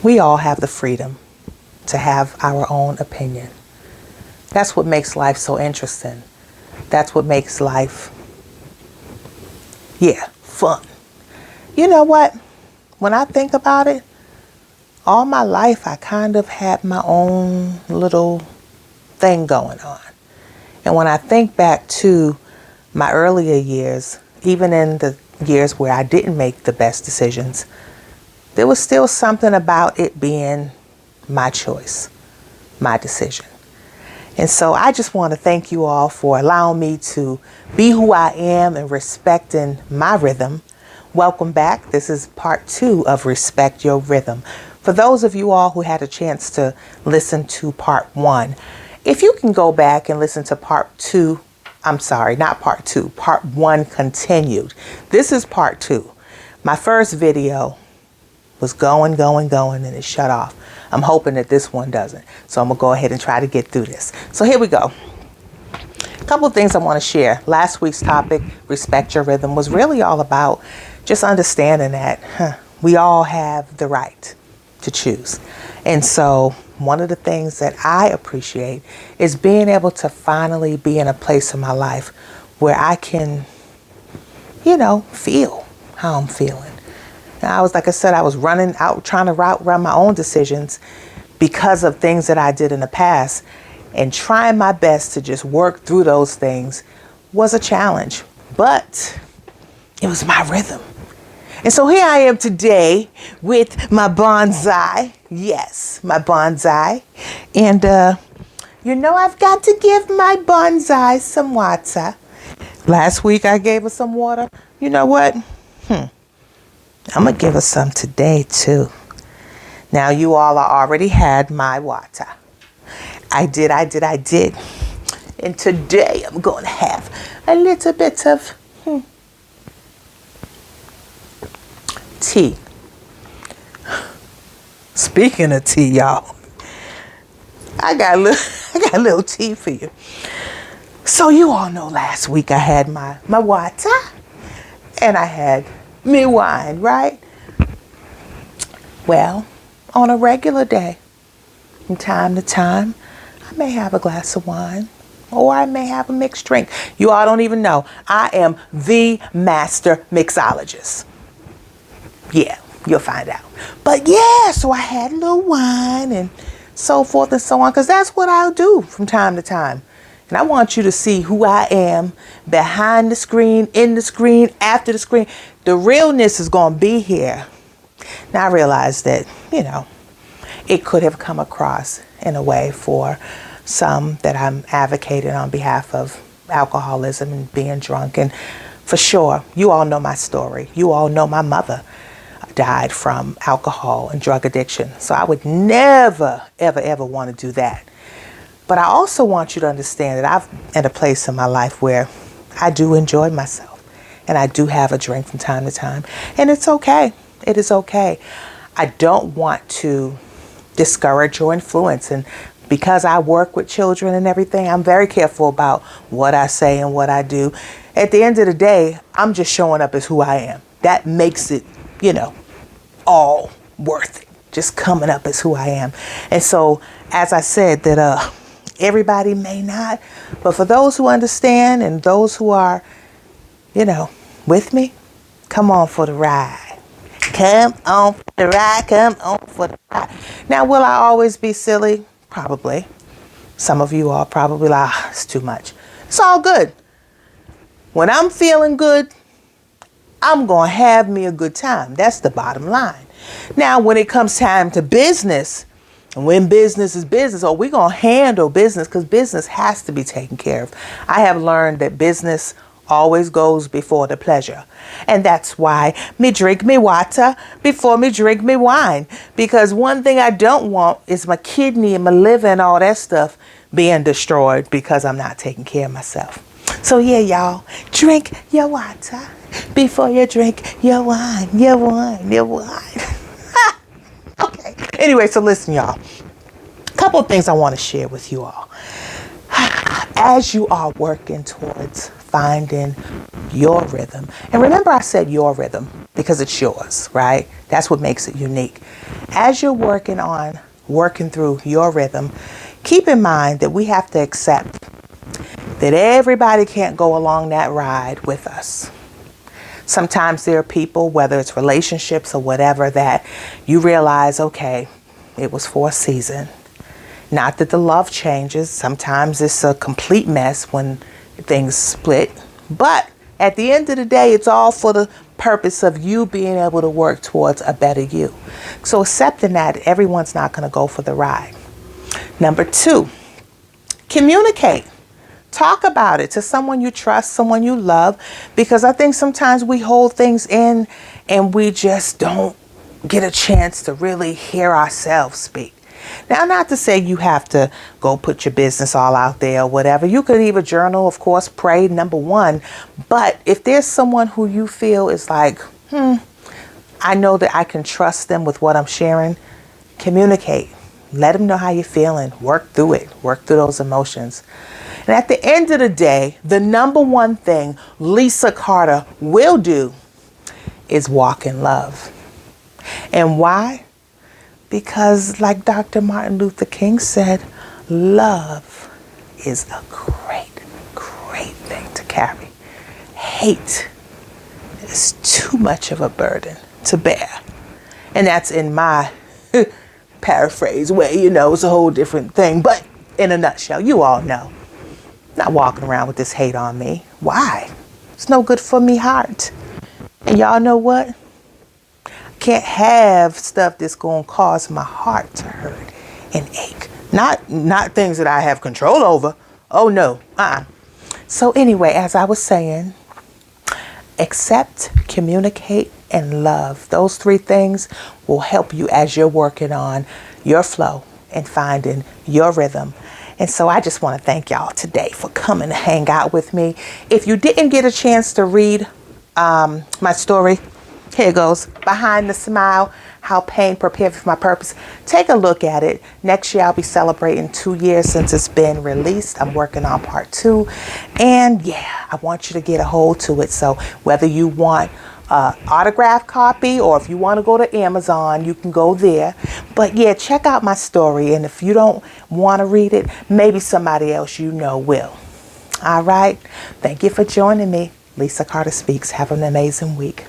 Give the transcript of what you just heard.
We all have the freedom to have our own opinion. That's what makes life so interesting. That's what makes life, fun. You know what? When I think about it, all my life I kind of had my own little thing going on. And when I think back to my earlier years, even in the years where I didn't make the best decisions, there was still something about it being my choice, my decision. And so I just want to thank you all for allowing me to be who I am and respecting my rhythm. Welcome back. This is part 2 of Respect Your Rhythm. For those of you all who had a chance to listen to part 1, if you can go back and listen to part 2, I'm sorry, not part 2, part 1 continued. This is part 2. My first video was going, and it shut off. I'm hoping that this one doesn't. So I'm going to go ahead and try to get through this. So here we go. A couple of things I want to share. Last week's topic, Respect Your Rhythm, was really all about just understanding that we all have the right to choose. And so one of the things that I appreciate is being able to finally be in a place in my life where I can, feel how I'm feeling. And I was running out trying to run my own decisions because of things that I did in the past, and trying my best to just work through those things was a challenge, but it was my rhythm. And so here I am today with my bonsai. Yes, my bonsai. And, I've got to give my bonsai some water. Last week I gave her some water. You know what? I'm going to give her some today too. Now you all already had my water. I did. And today I'm going to have a little bit of tea. Speaking of tea, y'all, I got a little tea for you. So you all know last week I had my water and I had me wine, right? Well, on a regular day, from time to time, I may have a glass of wine or I may have a mixed drink. You all don't even know. I am the master mixologist. Yeah, you'll find out. But so I had a little wine and so forth and so on, because that's what I'll do from time to time. And I want you to see who I am behind the screen, in the screen, after the screen. The realness is going to be here. Now I realize that, it could have come across in a way for some that I'm advocating on behalf of alcoholism and being drunk. And for sure, you all know my story. You all know my mother died from alcohol and drug addiction. So I would never, ever, ever want to do that. But I also want you to understand that I'm in a place in my life where I do enjoy myself and I do have a drink from time to time. And it's okay. It is okay. I don't want to discourage or influence. And because I work with children and everything, I'm very careful about what I say and what I do. At the end of the day, I'm just showing up as who I am. That makes it, all worth it. Just coming up as who I am. And so, as I said, that everybody may not, but for those who understand and those who are, with me, come on for the ride. Come on for the ride. Come on for the ride. Now, will I always be silly? Probably. Some of you are probably like, it's too much. It's all good. When I'm feeling good, I'm going to have me a good time. That's the bottom line. Now, when it comes time to business, and when business is business, we're going to handle business because business has to be taken care of. I have learned that business always goes before the pleasure. And that's why me drink me water before me drink me wine. Because one thing I don't want is my kidney and my liver and all that stuff being destroyed because I'm not taking care of myself. So y'all, drink your water before you drink your wine, your wine. Okay. Anyway, so listen, y'all. A couple of things I want to share with you all. As you are working towards finding your rhythm, and remember I said your rhythm, because it's yours, right? That's what makes it unique. As you're working through your rhythm, keep in mind that we have to accept that everybody can't go along that ride with us. Sometimes there are people, whether it's relationships or whatever, that you realize, okay, it was for a season. Not that the love changes. Sometimes it's a complete mess when things split. But at the end of the day, it's all for the purpose of you being able to work towards a better you. So accepting that everyone's not going to go for the ride. Number 2, communicate. Talk about it to someone you trust, someone you love, because I think sometimes we hold things in and we just don't get a chance to really hear ourselves speak. Now, not to say you have to go put your business all out there or whatever. You could even journal, of course, pray, number 1. But if there's someone who you feel is like, I know that I can trust them with what I'm sharing, communicate. Let them know how you're feeling. Work through it. Work through those emotions. And at the end of the day, the number 1 thing Lisa Carter will do is walk in love. And why? Because like Dr. Martin Luther King said, love is a great, great thing to carry. Hate is too much of a burden to bear. And that's in my paraphrase way, it's a whole different thing. But in a nutshell, you all know. Not walking around with this hate on me. Why? It's no good for me heart. And y'all know what? I can't have stuff that's going to cause my heart to hurt and ache. Not things that I have control over. Oh no. So anyway, as I was saying, accept, communicate, and love. Those 3 things will help you as you're working on your flow and finding your rhythm. And so I just want to thank y'all today for coming to hang out with me. If you didn't get a chance to read my story, here it goes. Behind the Smile, How Pain Prepared for My Purpose. Take a look at it. Next year, I'll be celebrating 2 years since it's been released. I'm working on part 2. And yeah, I want you to get a hold to it. So whether you want autographed copy or if you want to go to Amazon, you can go there. But yeah, check out my story. And if you don't want to read it, maybe somebody else will. All right. Thank you for joining me. Lisa Carter Speaks. Have an amazing week.